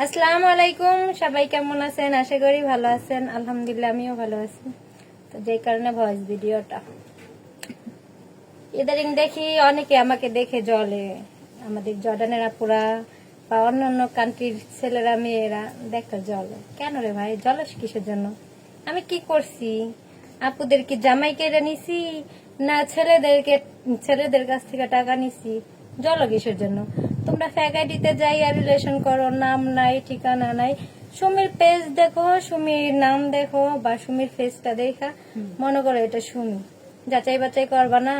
আসসালামু আলাইকুম, সবাই কেমন আছেন? আশা করি ভালো আছেন। আলহামদুলিল্লাহ আমিও ভালো আছি। তো যে কারণে ভয়েস ভিডিওটা ইদারিং দেখি অনেকে আমাকে দেখে জলে, আমাদের জর্ডানের আপুরা বা অন্যান্য কান্ট্রির ছেলেরা মেয়েরা দেখে জলে। কেন রে ভাই, জলস কিসের জন্য? আমি কি করছি? আপুদের কি জামাই কেড়ে নিছি, না ছেলেদের কাছ থেকে টাকা নিছি? জল কিসের জন্য? তোমরা ফ্যাকাল্টিতে যাই আর রিলেশন করো, নাম নাই ঠিকানা নাই, সুমির পেজ দেখো, সুমির নাম দেখো বা সুমির ফেসটা দেখা মনে করো এটা সুমি, যাচাই বাচাই করবা না।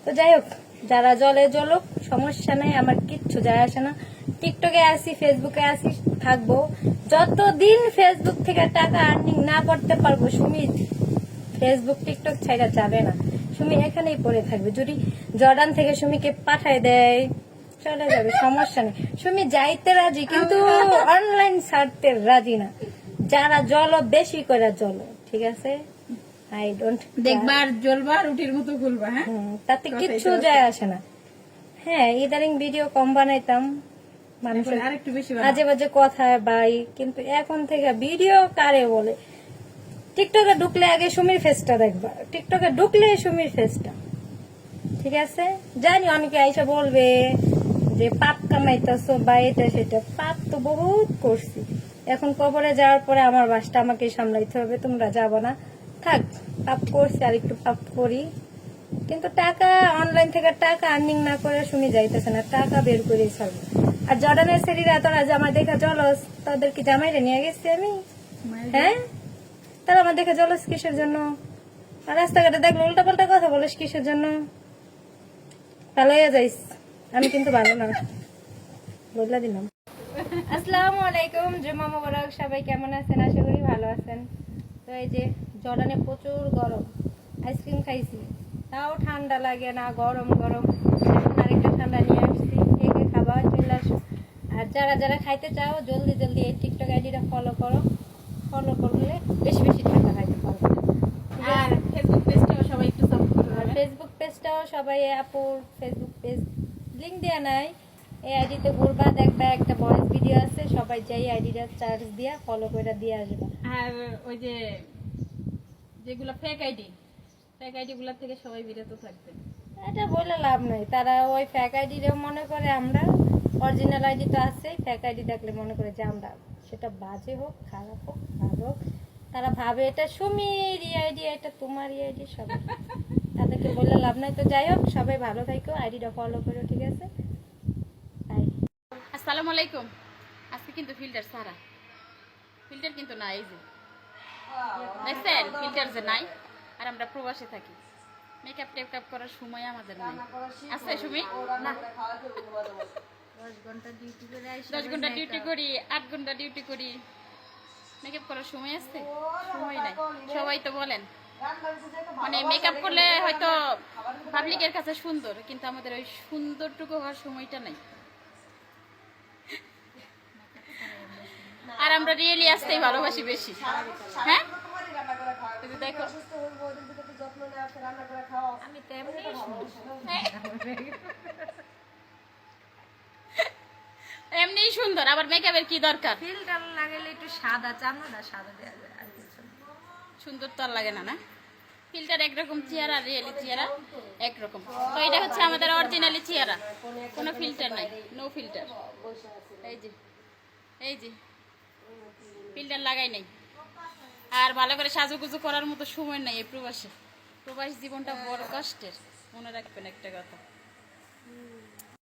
তো যাই হোক, যারা জলে জলুক, সমস্যা নাই, আমার কিচ্ছু যায় আসে না। টিকটকে আসি, ফেসবুকে আসি, থাকবো যতদিন ফেসবুক থেকে টাকা আর্নিং না করতে পারবো। সুমি ফেসবুক টিকটক ছাইড়া যাবে না, সুমি এখানেই পড়ে থাকবে। যদি জর্ডান থেকে সুমিকে পাঠায় দেয় চলে যাবে, সমস্যা নেই। সুমি যাইতে রাজি, কিন্তু অনলাইন ছাড়তে রাজি না। যারা জল বেশি করে জল, ঠিক আছে, আই ডোন্ট দেখবার জ্বলবার রুটির মতো খুলবা। হ্যাঁ, তাতে কিচ্ছু যায় আসে না। হ্যাঁ, ইদারিং ভিডিও কম বানাইতাম, মানুষের আরেকটু বেশি আজে বাজে কথা বাই, কিন্তু এখন থেকে ভিডিও কারে বলে? টিকটকে ঢুকলে আগে সুমির ফেসটা দেখবা, টিকটকে ঢুকলে সুমির ফেসটা, ঠিক আছে? জানি অনেকে আইসা বলবে যে পাপ কামাইতেছো বা এটা সেটা। পাপ তো বহুত করছি, এখন কবরে যাওয়ার পরে আমার বাসটা আমাকে সামলাইতে হবে, তোমরা যাবো না। থাক, পাপ করছি আর একটু পাপ করি, কিন্তু টাকা অনলাইন থেকে টাকা আর্নিং না করে শুনি যাইতেছে না, টাকা বের করে ছাড়বো। আর জর্ডানের সেরিরা তোরা জামা দেখা জলস, তাদের কি জামাইরে নিয়ে গেছি আমি? হ্যাঁ, তারা আমার দেখে জলস কিসের জন্য? আর রাস্তাঘাটে দেখলো উল্টা পাল্টা কথা বলিস কিসের জন্য? ভালো হয়ে যাইস, আমি কিন্তু ভালো না, বদলা দিলাম। আসসালামু আলাইকুম, জুম্মা মোবারক। সবাই কেমন আছেন? আশা করি ভালো আছেন। তো এই যে জর্ডানে প্রচুর গরম, আইসক্রিম খাইছি, তাও ঠান্ডা লাগে না, গরম গরম। এখন আরেকটা ঠান্ডা নিয়ে আসছি, কে কে খাবার চলে আসো। আর যারা যারা খাইতে চাও জলদি জলদি এই টিকটক আইডিটা ফলো করো, ফলো করলে বেশি বেশি ঠান্ডা খাইতে পারবে। আর ফেসবুক পেজটাও সবাই একটু সাপোর্ট করবে। আর ফেসবুক পেজটাও সবাই, আপুর ফেসবুক পেজ লিঙ্ক দেওয়া নাই, এই আইডিতে ঘুরবা, দেখবা একটা ভয়েস ভিডিও আছে, সবাই যাই আইডিটা চার্জ দিয়া ফলো করে দিয়ে আসবা। আর ওই যে যেগুলো ফেক আইডি গুলা থেকে সবাই বিরত থাকবে। এটা বলে লাভ নাই, তারা ওই ফেক আইডি মনে করে আমরা, অরিজিনাল আইডি তো আছে, ফেক আইডি দেখলে মনে করে যে আমরা, সেটা বাজে হোক খারাপ হোক ভালো হোক, তারা ভাবে এটা সুমির আইডি, এটা তোমার আইডি, সবাই, তাদেরকে বলে লাভ নাই। তো যাই হোক, সবাই ভালো থাকো, আইডিটা ফলো করো, ঠিক আছে? বাই। আসসালামু আলাইকুম। আজকে কিন্তু ফিল্টার সারা, ফিল্টার কিন্তু নাই, এই যে দেখছেন ফিল্টার যে নাই। আর আমরা প্রবাসে থাকি, মেকআপ টেকআপ করার সময় আমাদের নাই। আছে সুমি? না, 10 ঘন্টা ডিউটি করে 10 ঘন্টা ডিউটি করি, 8 ঘন্টা ডিউটি করি, মেকআপ করার সময় আছে? সময় নাই। সবাই তো বলেন মানে মেকআপ করলে হয়তো পাবলিকের কাছে সুন্দর, কিন্তু আমাদের ওই সুন্দরটুকু হওয়ার সময়টা নাই। আর আমরা রিয়েলি আসতেই ভালোবাসি বেশি। হ্যাঁ, দেখো আমি তেমনি এমনি সুন্দর, আবার মেকআপের কি দরকার? ফিল্টার লাগাইলে একটু সাদা চামড়া সাদা দেওয়া যায়, আর কিছু না। সুন্দর তো আর লাগে না, না? ফিল্টার একরকম চেহারা, রিয়েলি চেহারা একরকম। তো এটা হচ্ছে আমাদের অরিজিনালি চেহারা, কোনো ফিল্টার নাই, নো ফিল্টার। এই যে এই যে ফিল্টার লাগাই নাই। আর ভালো করে সাজুগুজু করার মতো সময় নাই এই প্রবাসী জীবনটা বড় কষ্টের, মনে রাখবেন একটা কথা।